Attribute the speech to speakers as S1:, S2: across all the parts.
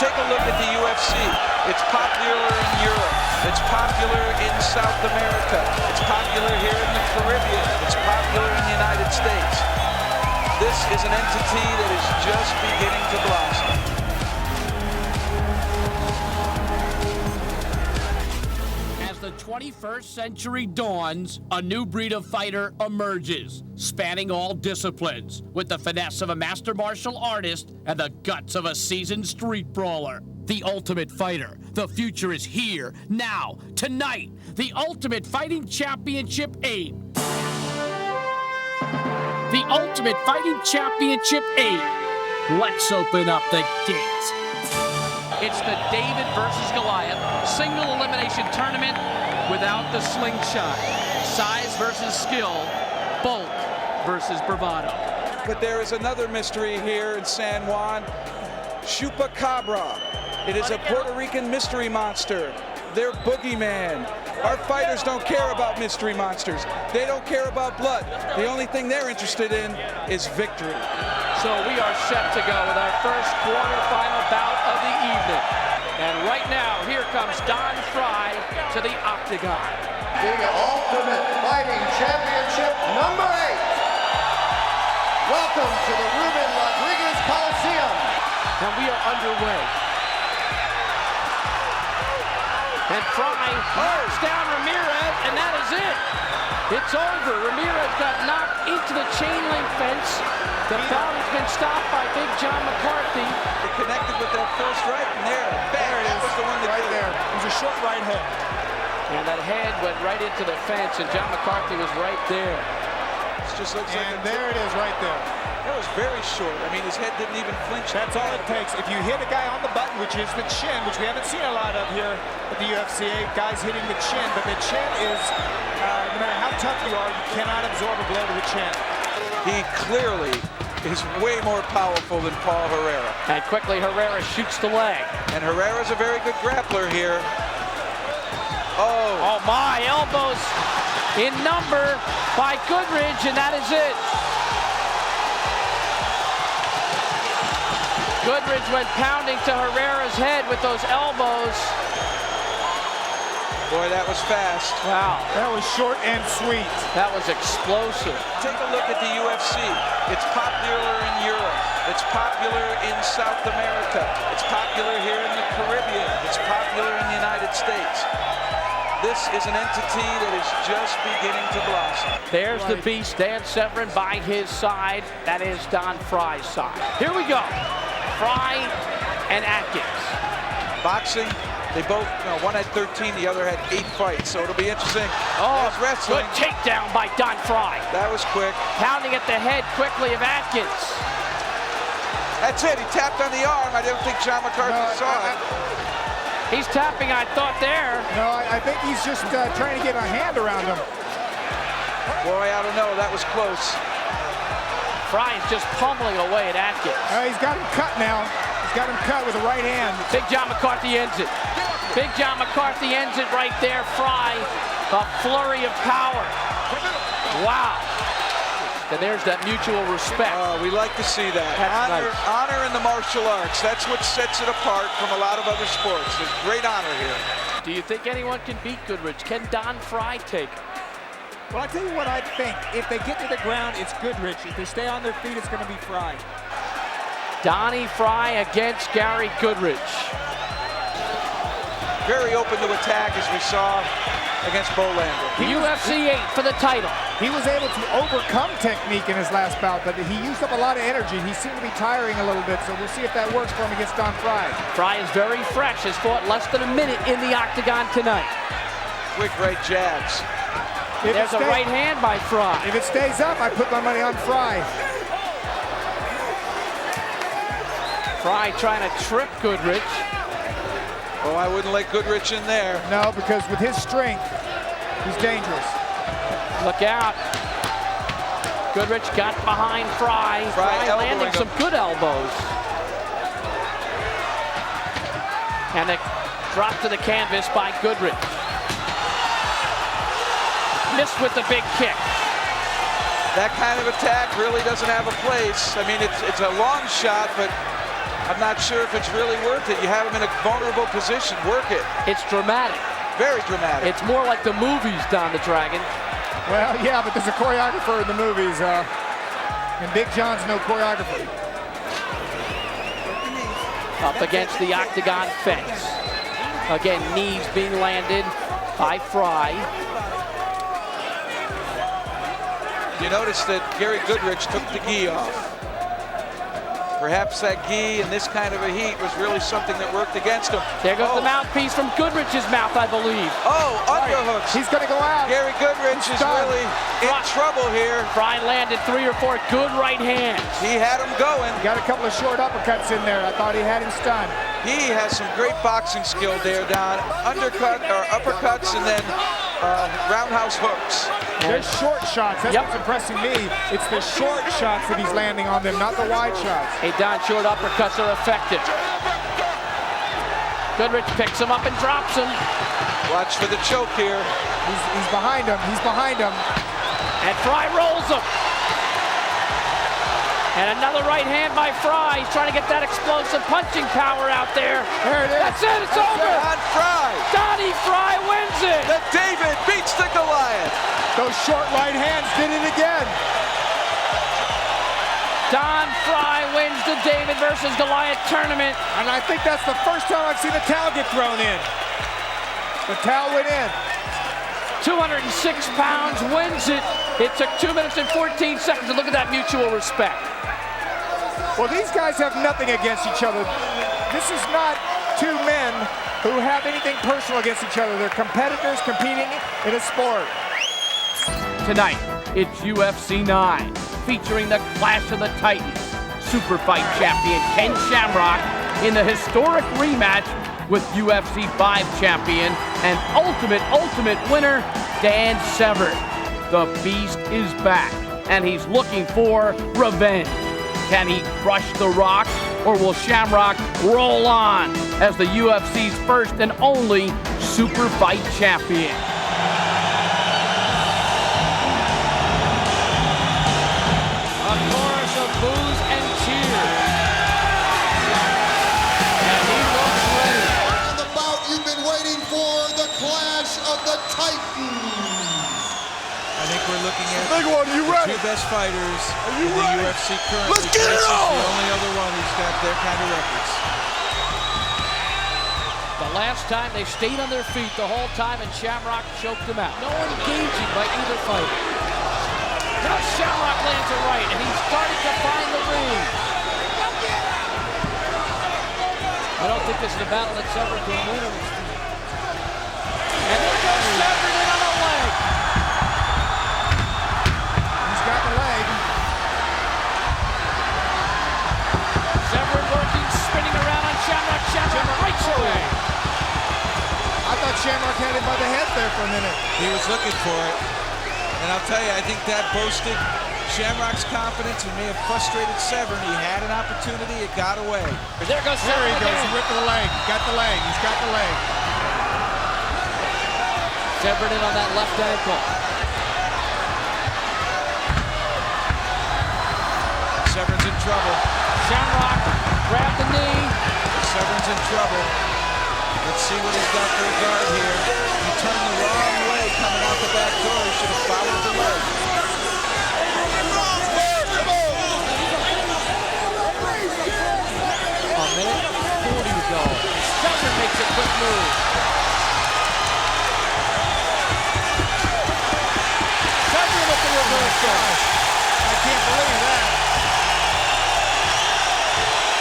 S1: Take a look at the UFC. It's popular in Europe. It's popular in South America. It's popular here in the Caribbean. It's popular in the United States. This is an entity that is just beginning to blossom.
S2: The 21st century dawns, a new breed of fighter emerges, spanning all disciplines, with the finesse of a master martial artist and the guts of a seasoned street brawler. The Ultimate Fighter. The future is here, now, tonight. The Ultimate Fighting Championship 8. The Ultimate Fighting Championship 8. Let's open up the gates.
S3: It's the David versus Goliath single elimination tournament without the slingshot. Size versus skill, bulk versus bravado.
S1: But there is another mystery here in San Juan. Chupacabra. It is a Puerto Rican mystery monster. They're boogeyman. Our fighters don't care about mystery monsters. They don't care about blood. The only thing they're interested in is victory.
S3: So we are set to go with our first quarterfinal bout of the evening. And right now, here comes Don Frye to the octagon.
S4: The Ultimate Fighting Championship number 8. Welcome to the Ruben Rodriguez Coliseum.
S3: And we are underway. And Frye knocks down Ramirez, and that is it. It's over. Ramirez got knocked into the chain link fence. The bout has been stopped by Big John McCarthy.
S1: They connected with that first right, and there it was the one that
S5: right there. It was a short right hook.
S3: And that head went right into the fence, and John McCarthy was right there.
S1: It just looks like
S5: there it is right there.
S1: That was very short. I mean, his head didn't even flinch.
S5: That's all it takes. If you hit a guy on the button, which is the chin, which we haven't seen a lot of here at the UFC, guys hitting the chin, but the chin is, no matter how tough you are, you cannot absorb a blow to the chin.
S1: He clearly is way more powerful than Paul Herrera.
S3: And quickly Herrera shoots the leg.
S1: And Herrera's a very good grappler here.
S3: Oh my, elbows in number by Goodridge, and that is it. Goodridge went pounding to Herrera's head with those elbows.
S1: Boy, that was fast.
S3: Wow.
S5: That was short and sweet.
S3: That was explosive.
S1: Take a look at the UFC. It's popular in Europe. It's popular in South America. It's popular here in the Caribbean. It's popular in the United States. This is an entity that is just beginning to blossom.
S3: There's the beast, Dan Severn by his side. That is Don Frye's side. Here we go. Frye and Atkins.
S1: Boxing, they both, one had 13, the other had 8 fights, so it'll be interesting.
S3: Oh,
S1: wrestling.
S3: Good takedown by Don Frye.
S1: That was quick.
S3: Pounding at the head quickly of Atkins.
S1: That's it, he tapped on the arm. I don't think John McCarthy saw it.
S3: He's tapping, I thought, there.
S5: No, I think he's just trying to get a hand around him.
S1: Boy, I don't know, that was close.
S3: Frye's just pummeling away at Atkins.
S5: He's got him cut now. He's got him cut with the right hand.
S3: Big John McCarthy ends it. Big John McCarthy ends it right there. Frye, a flurry of power. Wow. And there's that mutual respect.
S1: We like to see that. Honor in the martial arts. That's what sets it apart from a lot of other sports. There's great honor here.
S3: Do you think anyone can beat Goodridge? Can Don Frye take him?
S5: Well, I'll tell you what I think. If they get to the ground, it's Goodridge. If they stay on their feet, it's going to be Frye.
S3: Donnie Frye against Gary Goodridge.
S1: Very open to attack, as we saw against Bolander.
S3: UFC 8 for the title.
S5: He was able to overcome technique in his last bout, but he used up a lot of energy. He seemed to be tiring a little bit, so we'll see if that works for him against Don Frye.
S3: Frye is very fresh, has fought less than a minute in the octagon tonight.
S1: Quick right jabs.
S3: There's a right hand by Frye.
S5: If it stays up, I put my money on Frye.
S3: Frye trying to trip Goodridge.
S1: Oh, I wouldn't let Goodridge in there.
S5: No, because with his strength, he's dangerous.
S3: Look out. Goodridge got behind Frye. Frye landing some good elbows. And a drop to the canvas by Goodridge. Missed with the big kick.
S1: That kind of attack really doesn't have a place. I mean, it's a long shot, but I'm not sure if it's really worth it. You have him in a vulnerable position. Work it.
S3: It's dramatic.
S1: Very dramatic.
S3: It's more like the movies, Don the Dragon.
S5: Well, yeah, but there's a choreographer in the movies, and Big John's no choreographer.
S3: Up against the octagon fence. Again, knees being landed by Fry.
S1: You notice that Gary Goodrich took the gi off. Perhaps that gi in this kind of a heat was really something that worked against him.
S3: There goes the mouthpiece from Goodrich's mouth, I believe.
S1: Oh, underhooks.
S5: He's going to go out.
S1: Gary Goodrich is really in trouble here.
S3: Fry landed 3 or 4 good right hands.
S1: He had him going.
S5: Got a couple of short uppercuts in there. I thought he had him stunned.
S1: He has some great boxing skill there, Don. Undercut or uppercuts and then roundhouse hooks.
S5: There's short shots. That's what's impressing me. It's the short shots that he's landing on them, not the wide shots.
S3: Hey, Don, short uppercuts are effective. Goodrich picks him up and drops him.
S1: Watch for the choke here.
S5: He's behind him. He's behind him.
S3: And Fry rolls him. And another right hand by Fry. He's trying to get that explosive punching power out there.
S5: There it is.
S3: That's it. It's over.
S1: Don Fry.
S3: Donnie Fry wins it.
S1: The David beats the Goliath.
S5: Those short right hands did it again.
S3: Don Fry wins the David versus Goliath tournament.
S5: And I think that's the first time I've seen a towel get thrown in. The towel went in.
S3: 206 pounds, wins it. It took 2 minutes and 14 seconds. And look at that mutual respect.
S5: Well, these guys have nothing against each other. This is not two men who have anything personal against each other. They're competitors competing in a sport.
S2: Tonight, it's UFC 9, featuring the Clash of the Titans. Super Fight champion Ken Shamrock in the historic rematch with UFC 5 champion and ultimate winner Dan Severn. The Beast is back, and he's looking for revenge. Can he crush The Rock, or will Shamrock roll on as the UFC's first and only Super Fight champion?
S3: A chorus of boos and cheers. And he looks ready.
S4: And the bout you've been waiting for, the Clash of the Titans.
S1: I think we're looking at
S5: Big one, you
S1: the
S5: ready?
S1: two best fighters
S5: you
S1: in the
S5: ready?
S1: UFC currently.
S5: Let's get it
S1: This is
S5: on!
S1: the only other one who's got their kind of records.
S3: The last time they stayed on their feet the whole time and Shamrock choked them out. No engaging by either fighter. Now Shamrock lands a right and he's starting to find the ring. I don't think this is a battle that's ever been won on his feet. And there goes Severn in on a leg.
S5: He's got the leg.
S3: Severn working, spinning around on Shamrock. Shamrock breaks away.
S5: I thought Shamrock had him by the head there for a minute.
S1: He was looking for it. And I'll tell you, I think that boasted Shamrock's confidence and may have frustrated Severn. He had an opportunity, it got away.
S3: There goes
S5: There
S3: Severn
S5: he goes.
S3: again.
S5: He ripped the leg. He got the leg. He's got the leg.
S3: Severn in on that left ankle.
S1: Severn's in trouble.
S3: Shamrock grabbed the knee.
S1: Severn's in trouble. Let's see what he's got for a guard here. He turned the wrong way coming out the back door. He should have followed the leg.
S3: A minute 40 to go. Severn makes a quick move. Severn with the reversal.
S5: I can't believe that.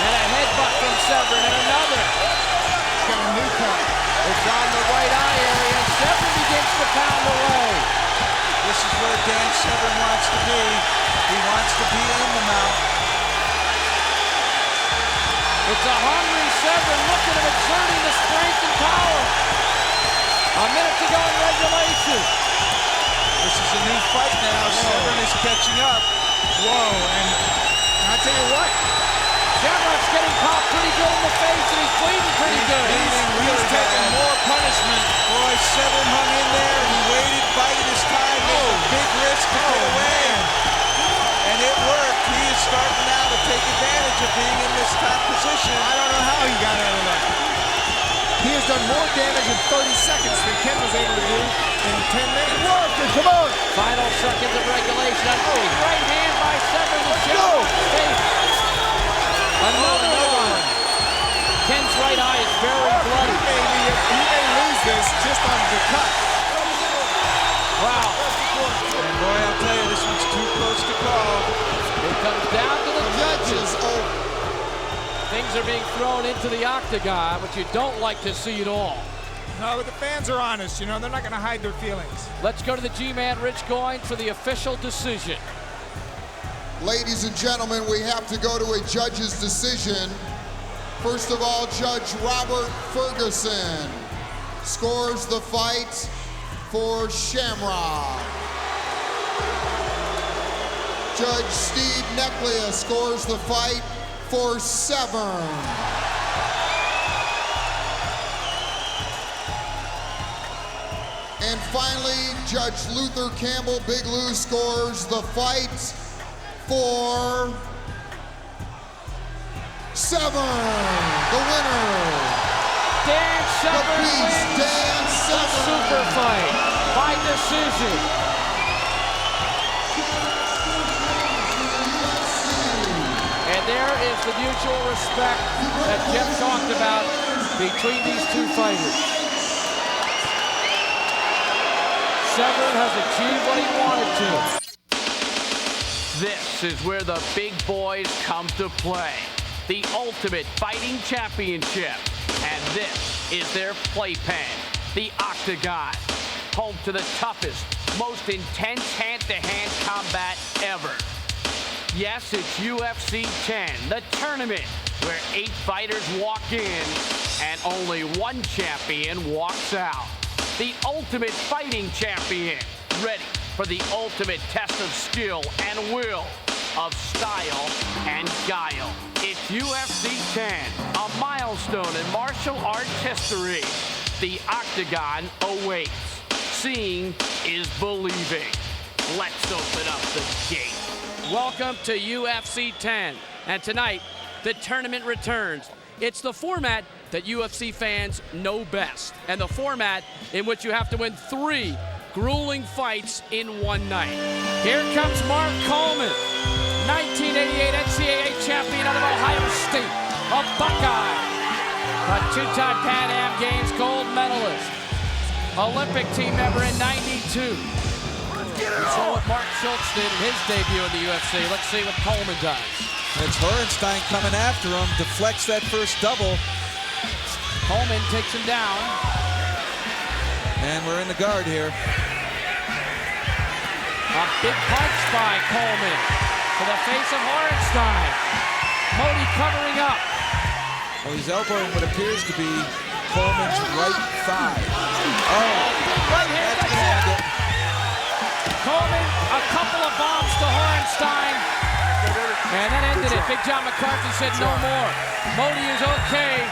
S3: And a headbutt from Severn and another.
S5: He's got a new cut.
S3: It's on the right eye area. Severn begins to pound away.
S1: This is where Dan Severn wants to be. He wants to be in the mount.
S3: It's a hungry Severn looking at exerting the strength and power. A minute to go in regulation.
S1: This is a new fight now. Severn is catching up.
S5: Whoa, and I'll tell you what.
S3: Shamrock's getting popped pretty good in the face and he's bleeding pretty good.
S1: He's taking more punishment. Boy, Severn hung in there. He waited, bided his time, made a big risk to get away. And it worked. He is starting now to take advantage of being in this top position. submission.
S5: I don't know how he got out of that. He has done more damage in 30 seconds than Ken was able to do in 10 minutes.
S1: Come on.
S3: Final seconds of regulation. A big right hand by Severn. The
S1: go.
S3: Another one. Ken's right eye is very bloody.
S5: He may lose this just on the cut.
S3: Wow.
S1: And boy, I'll tell you, this one's too close to call.
S3: It comes down to the judges.
S4: over.
S3: Things are being thrown into the octagon, which you don't like to see at all.
S5: No, but the fans are honest. You know, they're not going to hide their feelings.
S3: Let's go to the G-Man, Rich Goins, for the official decision.
S4: Ladies and gentlemen, we have to go to a judge's decision. First of all, Judge Robert Ferguson scores the fight for Shamrock. Judge Steve Neclia scores the fight for Severn. And finally, Judge Luther Campbell, Big Lou, scores the fight for Severn, the winner.
S3: Dan Severn
S4: The Beast,
S3: wins
S4: Dan
S3: the
S4: Severn.
S3: super fight by decision. And there is the mutual respect that Jeff talked about between these two fighters. Severn has achieved what he wanted to. This is where the big boys come to play. The Ultimate Fighting Championship. And this is their playpen, the Octagon. Home to the toughest, most intense hand-to-hand combat ever. Yes, it's UFC 10, the tournament, where 8 fighters walk in and only one champion walks out. The Ultimate Fighting Champion, ready for the ultimate test of skill and will, of style and guile. It's UFC 10, a milestone in martial arts history. The Octagon awaits. Seeing is believing. Let's open up the gate. Welcome to UFC 10, and tonight, the tournament returns. It's the format that UFC fans know best, and the format in which you have to win 3 grueling fights in one night. Here comes Mark Coleman, 1988 NCAA champion out of Ohio State, a Buckeye, a 2-time Pan Am Games gold medalist, Olympic team member in '92. We saw what Mark Schultz did in his debut in the UFC. Let's see what Coleman does.
S1: It's Horenstein coming after him, deflects that first double.
S3: Coleman takes him down.
S1: And we're in the guard here.
S3: A big punch by Coleman to the face of Horenstein. Modi covering up.
S1: Well, he's elbowing what appears to be Coleman's right thigh. Oh,
S3: Right hand,
S1: that's
S3: that's
S1: gonna
S3: it.
S1: end it.
S3: Coleman, a couple of bombs to Horenstein. And that ended it. Big John McCarthy said no more. Modi is okay.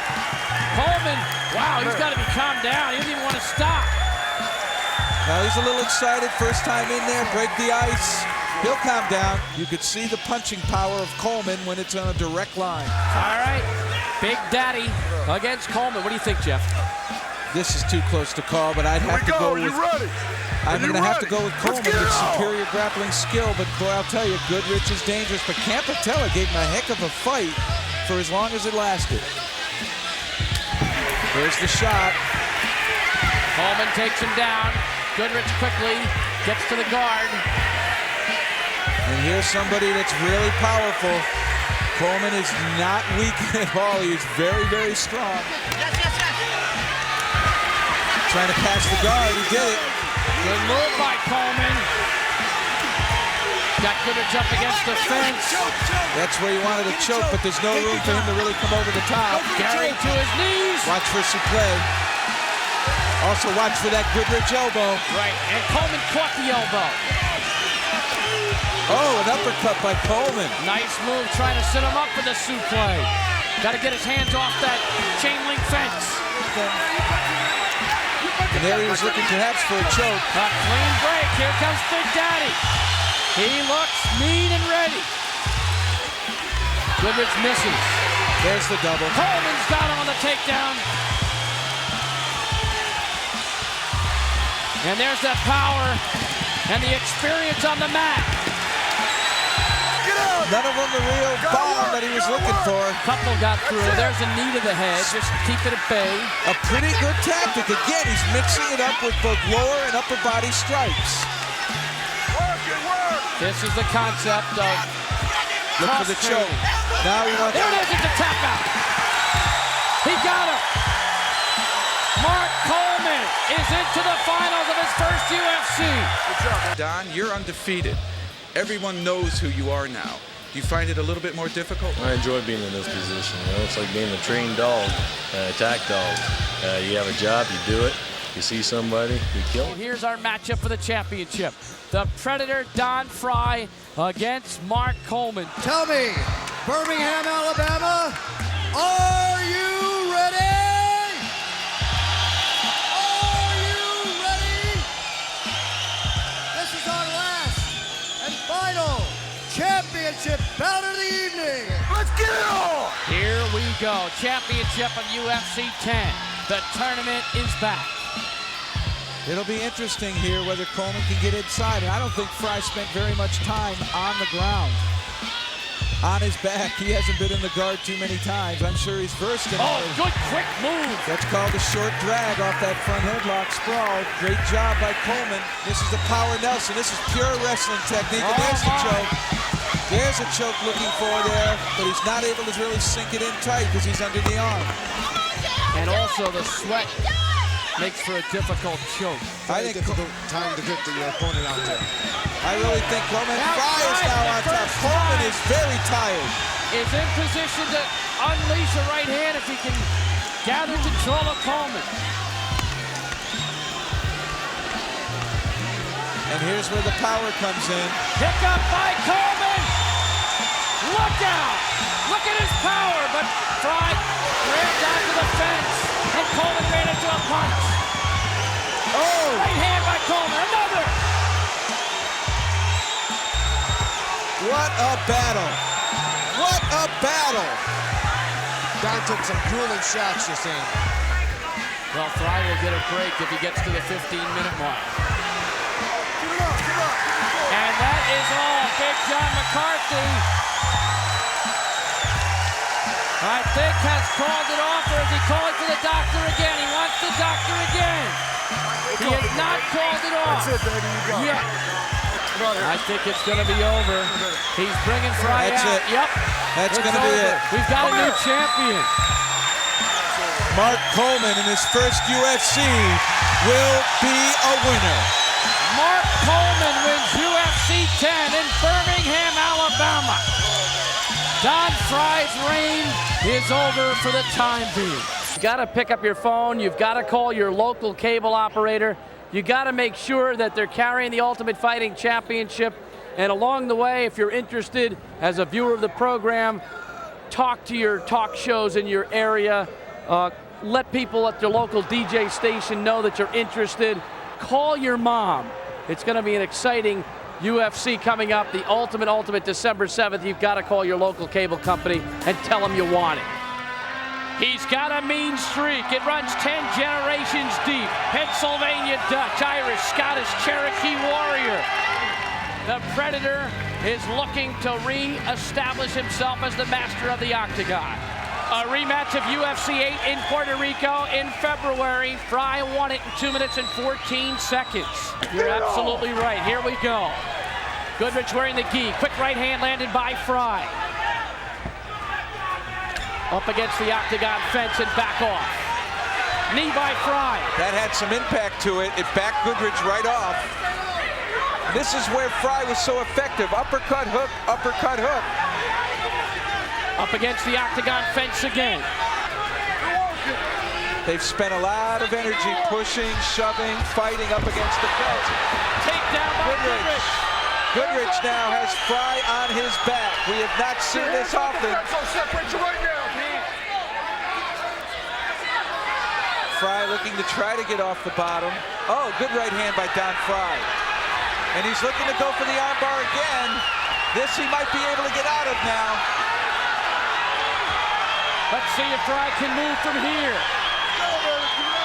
S3: Coleman, wow, he's got to be calmed down. He doesn't even want to stop.
S1: Now he's a little excited, first time in there, break the ice. He'll calm down. You could see the punching power of Coleman when it's on a direct line.
S3: All right, Big Daddy against Coleman. What do you think, Jeff?
S1: This is too close to call, but I'd have to go with... I'm going to have to go with Coleman with superior grappling skill, but boy, I'll tell you, Goodrich is dangerous, but Campatella gave him a heck of a fight for as long as it lasted. There's the shot.
S3: Coleman takes him down. Goodrich quickly gets to the guard.
S1: And here's somebody that's really powerful. Coleman is not weak at all. He's very, very strong. Trying to pass the guard. He did it.
S3: Good move by Coleman. Got Goodrich up against the fence.
S1: That's where he wanted to choke, but there's no room for him to really come over the top.
S3: Gary to his knees.
S1: Watch for suplex. Also watch for that Goodrich elbow.
S3: Right, and Coleman caught the elbow.
S1: Oh, an uppercut by Coleman.
S3: Nice move, trying to set him up for the suplex. Got to get his hands off that chain link fence.
S1: And there he was looking perhaps for a choke.
S3: A clean break. Here comes Big Daddy. He looks mean and ready. Goodrich misses.
S1: There's the double.
S3: Coleman's got him on the takedown. And there's that power and the experience on the mat.
S1: None of them the real bomb that he was looking for.
S3: Couple got through. There's a knee to the head. Just keep it at bay.
S1: A pretty good tactic. Again, he's mixing it up with both lower and upper body strikes.
S3: This is the concept of
S1: Look for the choke. Now he wants.
S3: There it is. It's a tap out. He got him. Mark Coleman is into the finals of his first UFC.
S1: Good job. Don, you're undefeated. Everyone knows who you are now. Do you find it a little bit more difficult?
S6: I enjoy being in this position. You know, it's like being a trained dog, attack dog. You have a job, you do it. You see somebody, you kill them.
S3: Here's our matchup for the championship. The Predator, Don Fry, against Mark Coleman.
S7: Tell me, Birmingham, Alabama, are you ready? Are you ready? This is our last and final championship bout of the evening. Let's get it on!
S3: Here we go, championship of UFC 10. The tournament is back.
S1: It'll be interesting here whether Coleman can get inside. And I don't think Fry spent very much time on the ground. On his back, he hasn't been in the guard too many times. I'm sure he's versed in it.
S3: Oh, good quick move.
S1: That's called a short drag off that front headlock sprawl. Great job by Coleman. This is the power Nelson. This is pure wrestling technique. And there's the choke. There's a choke looking for there, but he's not able to really sink it in tight because he's under the arm.
S3: And also the sweat makes for a difficult choke.
S7: I think difficult time to get the opponent out there.
S1: I really think Coleman. Fry is now on top. Coleman is very tired.
S3: Is in position to unleash a right hand if he can gather control of Coleman.
S1: And here's where the power comes in.
S3: Pick up by Coleman. Look out. Look at his power, but Fry grabbed onto the fence, and Coleman ran into a punch.
S1: Oh!
S3: Right hand by Coleman, another!
S1: What a battle! What a battle!
S7: Don took some grueling shots, you're saying.
S3: Well, Fry will get a break if he gets to the 15-minute mark. And that is all. Big John McCarthy, I think, has called it off, or is he calling for the doctor again? He wants the doctor again. He has not called it off.
S7: That's it, baby. You got
S3: yet. I think it's going to be over. He's bringing Fry
S1: That's
S3: out.
S1: it.
S3: Yep.
S1: That's
S3: It's
S1: going to be
S3: over.
S1: it.
S3: We've got a new champion.
S1: Mark Coleman in his first UFC will be a winner.
S3: Mark Coleman wins UFC 10 in Birmingham, Alabama. Don Fry's reign is over for the time being. You got to pick up your phone. You've got to call your local cable operator. You got to make sure that they're carrying the Ultimate Fighting Championship. And along the way, if you're interested as a viewer of the program, talk to your talk shows in your area. Let people at their local DJ station know that you're interested. Call your mom. It's going to be an exciting UFC coming up, the Ultimate December 7th. You've got to call your local cable company and tell them you want it. He's got a mean streak. It runs 10 generations deep. Pennsylvania Dutch, Irish, Scottish, Cherokee warrior. The Predator is looking to re-establish himself as the master of the Octagon. A rematch of UFC 8 in Puerto Rico in February. Fry won it in 2 minutes and 14 seconds. You're absolutely right. Here we go. Goodrich wearing the gi. Quick right hand landed by Fry. Up against the Octagon fence and back off. Knee by Fry.
S1: That had some impact to it. It backed Goodrich right off. This is where Fry was so effective. Uppercut, hook, uppercut, hook.
S3: Up against the Octagon fence again.
S1: They've spent a lot of energy pushing, shoving, fighting up against the fence.
S3: Takedown by Goodrich.
S1: Goodrich now has Fry on his back. We have not seen this often. Fry looking to try to get off the bottom. Oh, good right hand by Don Fry. And he's looking to go for the armbar again. This he might be able to get out of now.
S3: Let's see if Fry can move from here.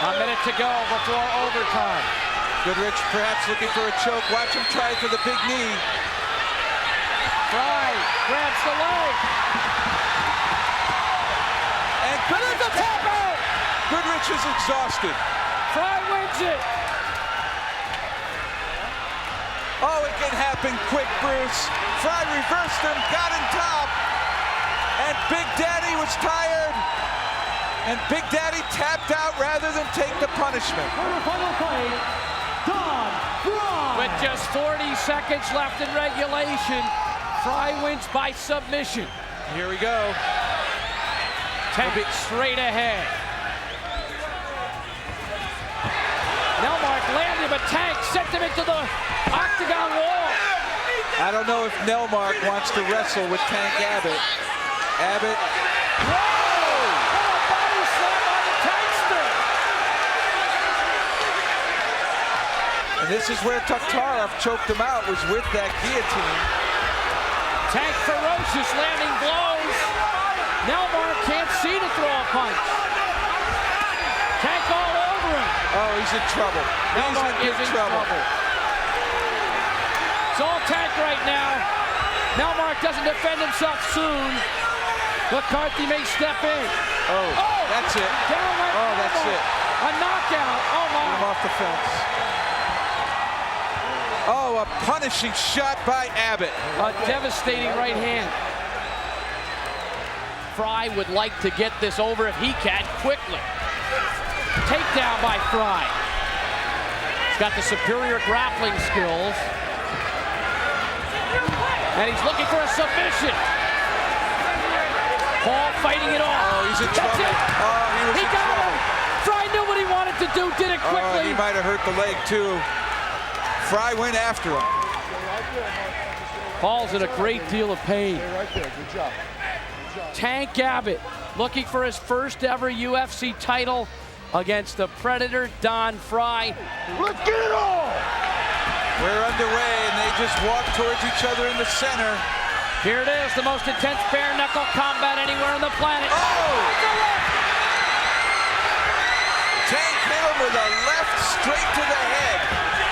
S3: A minute to go before overtime.
S1: Goodrich perhaps looking for a choke. Watch him try for the big knee.
S3: Fry grabs the leg.
S1: And
S3: Goodrich tap out.
S1: Goodrich is exhausted.
S3: Fry wins it.
S1: Oh, it can happen quick, Bruce. Fry reversed him, got in top. And Big Daddy was tired. And Big Daddy tapped out rather than take the punishment.
S3: With just 40 seconds left in regulation, Fry wins by submission.
S1: Here we go.
S3: Tank straight ahead. Nelmark landed, but Tank sent him into the octagon wall.
S1: I don't know if Nelmark wants to wrestle with Tank Abbott. Abbott.
S3: Whoa! What a body slam on the Tankster!
S1: And this is where Taktarov choked him out, was with that guillotine.
S3: Tank ferocious, landing blows. Nelmark can't see to throw a punch. Tank all over him.
S1: Oh, he's in trouble.
S3: Nelmark
S1: He's in trouble.
S3: It's all Tank right now. Nelmark doesn't defend himself soon. McCarthy may step in.
S1: Oh, that's it.
S3: Down right
S1: Oh, that's
S3: Nelmark.
S1: it.
S3: A knockout. Oh,
S1: Get him
S3: my.
S1: off the fence. Oh, a punishing shot by Abbott.
S3: A devastating right hand. Fry would like to get this over if he can quickly. Takedown by Fry. He's got the superior grappling skills. And he's looking for a submission. Paul fighting it off.
S1: Oh, he's in
S3: That's
S1: trouble.
S3: it.
S1: Oh, he was
S3: He
S1: in
S3: got
S1: trouble.
S3: him. Fry knew what he wanted to do, did it
S1: Oh,
S3: quickly.
S1: he might have hurt the leg too. Fry went after him.
S3: Paul's in a great deal of pain. Tank Abbott looking for his first ever UFC title against the Predator, Don Fry.
S7: Let's get it on!
S1: We're underway, and they just walk towards each other in the center.
S3: Here it is, the most intense bare knuckle combat anywhere on the planet.
S1: Oh! Tank hit him with a left straight to the head.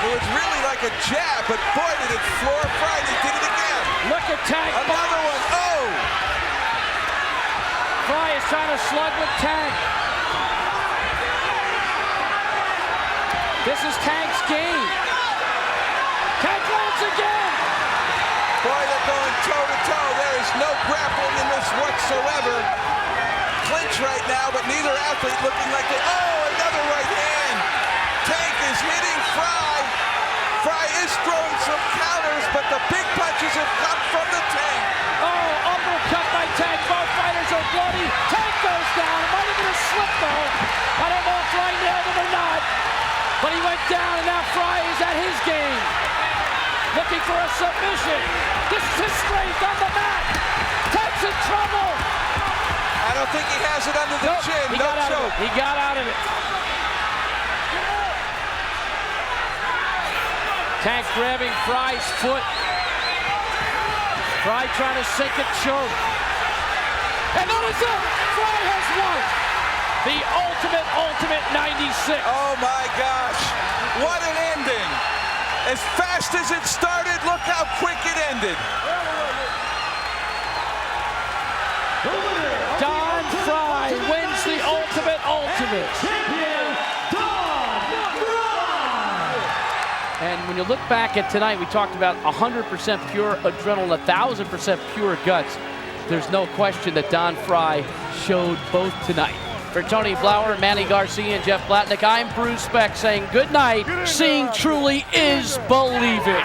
S1: It was really like a jab, but boy, did it floor Fry. He did it again.
S3: Look at Tank.
S1: Another one. Oh!
S3: Fry is trying to slug with Tank. This is Tank's game. Tank lands again.
S1: Boy, they're going toe-to-toe. There is no grappling in this whatsoever. Clinch right now, but neither athlete looking like they... Oh, another right hand. Tank is hitting Fry. Fry is throwing some counters, but the big punches have come from the Tank.
S3: Oh, uppercut by Tank. Both fighters are bloody. Tank goes down. It might have been a slip, though. I don't know if Fry nailed him or not. But he went down, and now Fry is at his game. Looking for a submission. This is his strength on the mat. Tank's in trouble.
S1: I don't think he has it under the chin.
S3: He
S1: No
S3: got out of
S1: choke.
S3: it. He got out of it. Tank grabbing Fry's foot. Fry trying to sink a choke. And that is it. Fry has won. The ultimate 96.
S1: Oh my gosh. What an ending. As fast as it started, look how quick it ended.
S3: Don Fry wins the ultimate. And when you look back at tonight, we talked about 100% pure adrenaline, 1,000% pure guts. There's no question that Don Fry showed both tonight. For Tony Blauer, Manny Garcia, and Jeff Blatnick, I'm Bruce Beck saying good night. Seeing truly is believing.